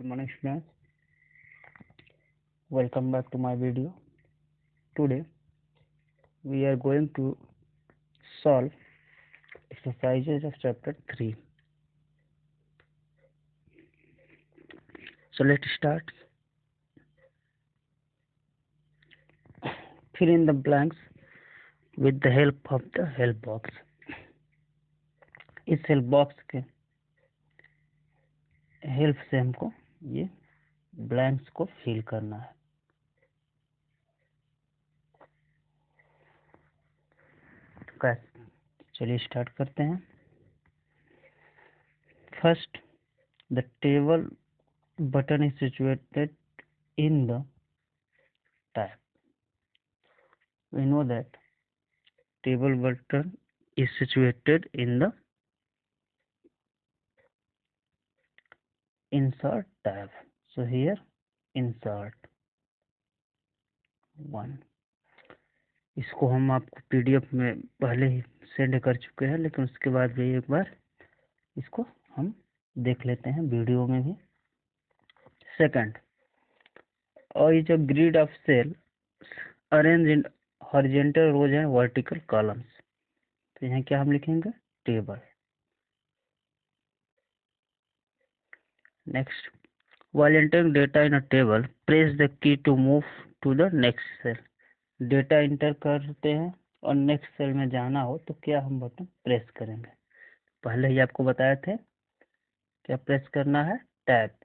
morning students, welcome back to my video. Today we are going to solve exercises of chapter 3. So let's start. Fill in the blanks with the help of the help box. इस help box के help से हमको ये blanks को fill करना है। चलिए start करते हैं। First, the table button is situated in the tab. We know that table button is situated in the insert tab. So here insert 1. इसको हम आपको पीडीएफ में पहले ही सेंड कर चुके हैं, लेकिन उसके बाद भी एक बार इसको हम देख लेते हैं वीडियो में भी। सेकंड, और is a grid of cell arrange in horizontal rows and vertical columns. तो यहाँ क्या हम लिखेंगे? Table. Next, while entering data in a table, press the key to move to the next cell. Data inter करते हैं और next cell में जाना हो तो क्या हम बटन प्रेस करेंगे? पहले ही आपको बताए थे क्या प्रेस करना है? Tab.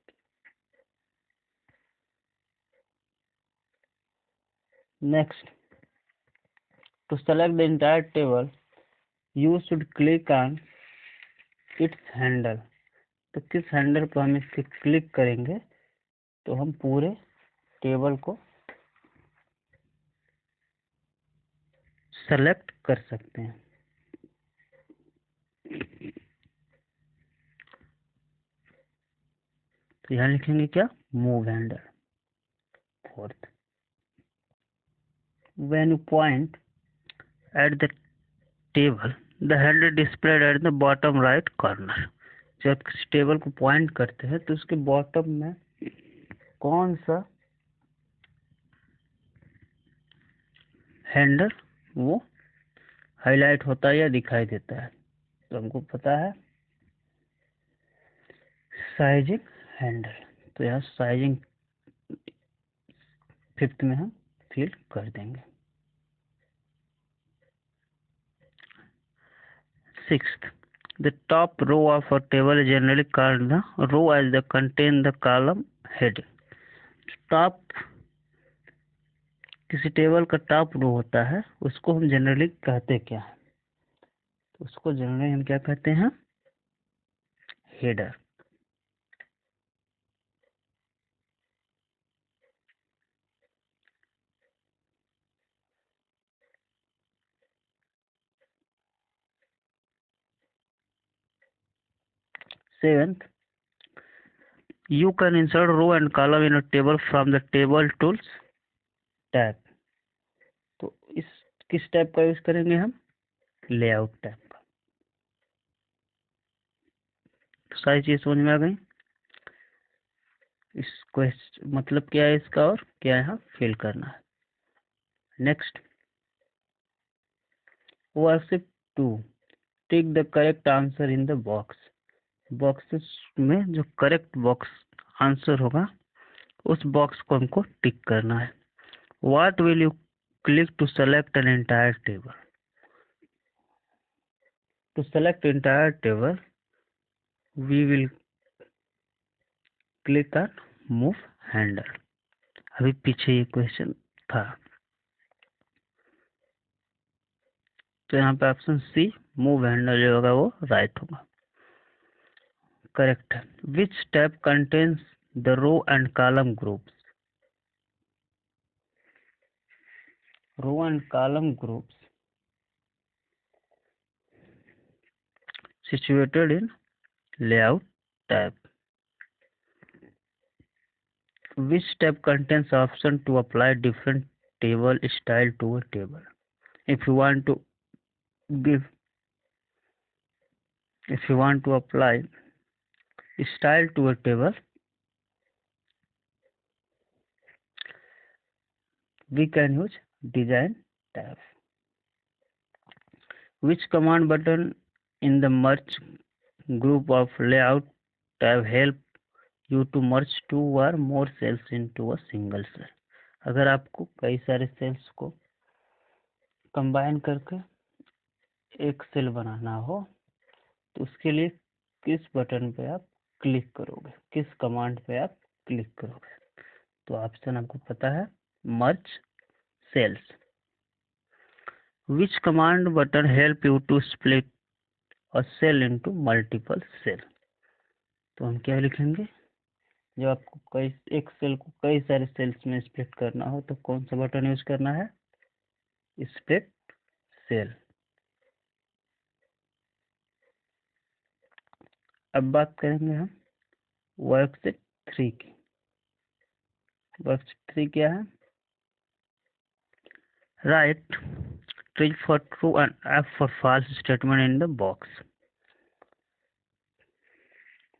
Next, to select the entire table, you should click on its handle. तो किस हैंडल पर हम इसके क्लिक करेंगे तो हम पूरे टेबल को सेलेक्ट कर सकते हैं। तो यहाँ लिखेंगे क्या? Move handle. Fourth, when you point at the table, the handle displayed at the bottom right corner. जब किसी टेबल को पॉइंट करते हैं तो उसके बॉटम में कौन सा हैंडल वो हाईलाइट होता है या दिखाई देता है? तो हमको पता है साइजिंग हैंडल। तो यहाँ साइजिंग फिफ्थ में हम फिल कर देंगे। Sixth, the top row of a table is generally called the row as they contain the column heading. Top किसी टेबल का टॉप रो होता है उसको हम जनरली कहते क्या है? तो उसको जनरली हम क्या कहते हैं? Header. Seventh, you can insert row and column in a table from the table tools tab. तो इस किस टैब का यूज करेंगे हम? लेआउट टैब का। तो सारी चीज समझ में आ गई। इसको मतलब क्या है इसका और क्या यहाँ फिल करना है। Next, worksheet 2, tick the correct answer in the box. Boxes में जो करेक्ट बॉक्स आंसर होगा उस बॉक्स को हमको टिक करना है। What will you click to select an entire table? To select entire table we will click on move handle. अभी पीछे ये क्वेश्चन था, तो यहाँ पे ऑप्शन सी मूव हैंडल जो होगा वो राइट होगा, करेक्ट है। Which tab contains the row and column groups? Row and column groups situated in layout tab. Which tab contains option to apply different table style to a table? If you want to apply style to a table, we can use design tab. Which command button in the merge group of layout tab help you to merge two or more cells into a single cell? अगर आपको कई सारे sales को combine करके एक cell बनाना हो तो उसके लिए किस बटन पे आप क्लिक करोगे, किस कमांड पे आप क्लिक करोगे? तो ऑप्शन आपको पता है, merge cells. Which command button help you to split a cell into multiple cell? तो हम क्या लिखेंगे, जब आपको एक सेल को कई सारे सेल्स में स्प्लिट करना हो तो कौन सा बटन यूज करना है, स्प्लिट सेल। अब बात करेंगे हम वर्कशीट 3 की। वर्कशीट 3 क्या है, write T for true and F for false statement in the box.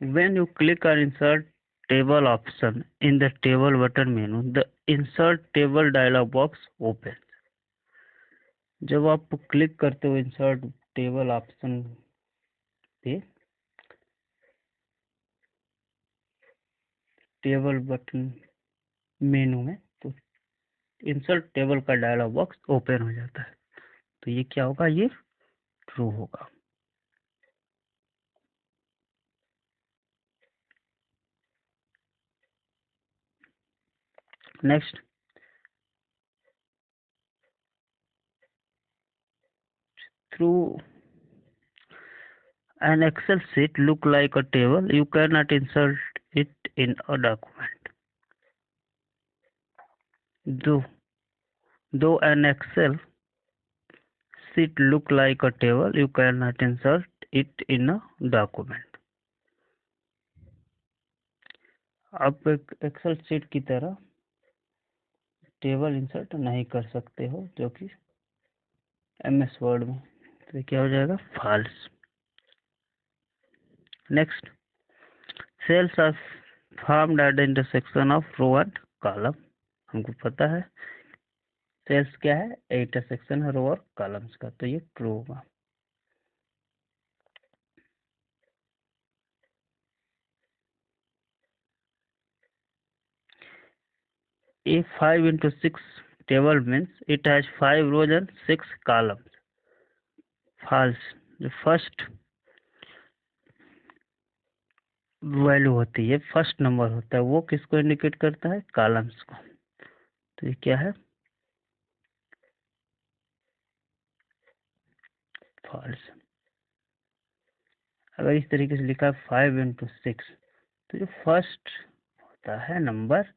When you click on insert table option in the table button menu, the insert table dialog box opens. जब आप click करते हो insert table option पे table button मेनू में, तो insert table का dialogue box open हो जाता है। तो ये क्या होगा, ये ट्रू होगा। Next, through an Excel sheet look like a table, you cannot insert it in a document. Though an Excel sheet look like a table, you cannot insert it in a document. आप एक Excel sheet की तरह table insert नहीं कर सकते हो जो कि MS वर्ड में, तो क्या हो जाएगा, false. Next, cells are formed at the intersection of row and column. हमको पता है सेल्स क्या है, इंटरसेक्शन है रो और कॉलम्स का, तो ये ट्रू होगा। A 5 into 6 table means it has 5 rows and 6 columns. False. The first value होती है, फर्स्ट नंबर होता है, वो किसको इंडिकेट करता है, कॉलम्स को। तो ये क्या है, फॉल्स। अगर इस तरीके से लिखा 5 into 6, तो जो फर्स्ट होता है नंबर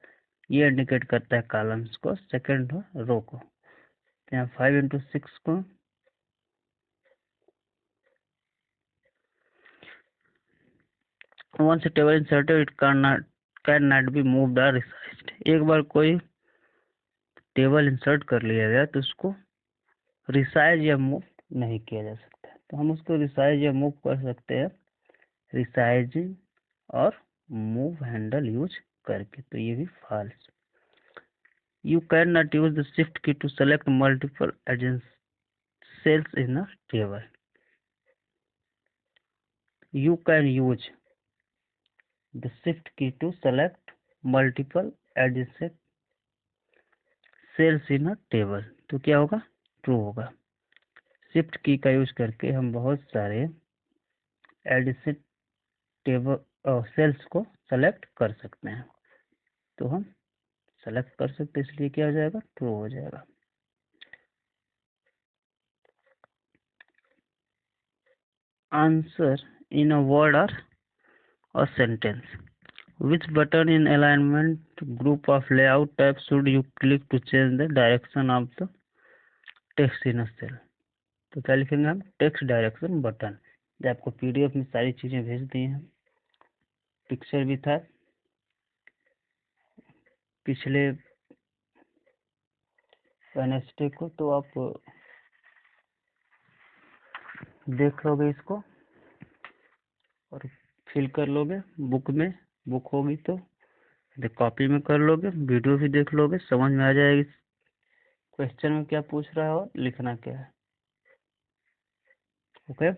ये इंडिकेट करता है कॉलम्स को, सेकंड रो को। तो यहाँ 5 into 6 को once a table inserted it cannot be moved or resized। एक बार कोई टेबल इंसर्ट कर लिया गया तो उसको रिसाइज या मूव नहीं किया जा सकता। तो हम उसको रिसाइज या मूव कर सकते हैं रिसाइजिंग और मूव हैंडल यूज करके, तो ये भी false. You can not use the shift key to select multiple adjacent cells in a table. You can use the shift key to select multiple adjacent cells in a table, तो क्या होगा, true होगा। Shift की का use करके हम बहुत सारे एडजेसेंट टेबल सेल्स को सेलेक्ट कर सकते हैं, तो हम सेलेक्ट कर सकते हैं, इसलिए क्या हो जाएगा, ट्रू हो जाएगा। आंसर इन अ वर्ड और a sentence. Which button in alignment group of layout tab should you click to change the direction of the text in a cell? तो क्या लिखेंगे हम, टेक्स्ट डायरेक्शन बटन। जो आपको PDF में सारी चीजें भेज दी हैं, पिक्चर भी था पिछले वेडनेसडे को, तो आप देख लोगे इसको और फिल कर लोगे बुक में, बुक होगी तो कॉपी में कर लोगे, वीडियो भी देख लोगे, समझ में आ जाएगी क्वेश्चन में क्या पूछ रहा है और लिखना क्या है। ओके।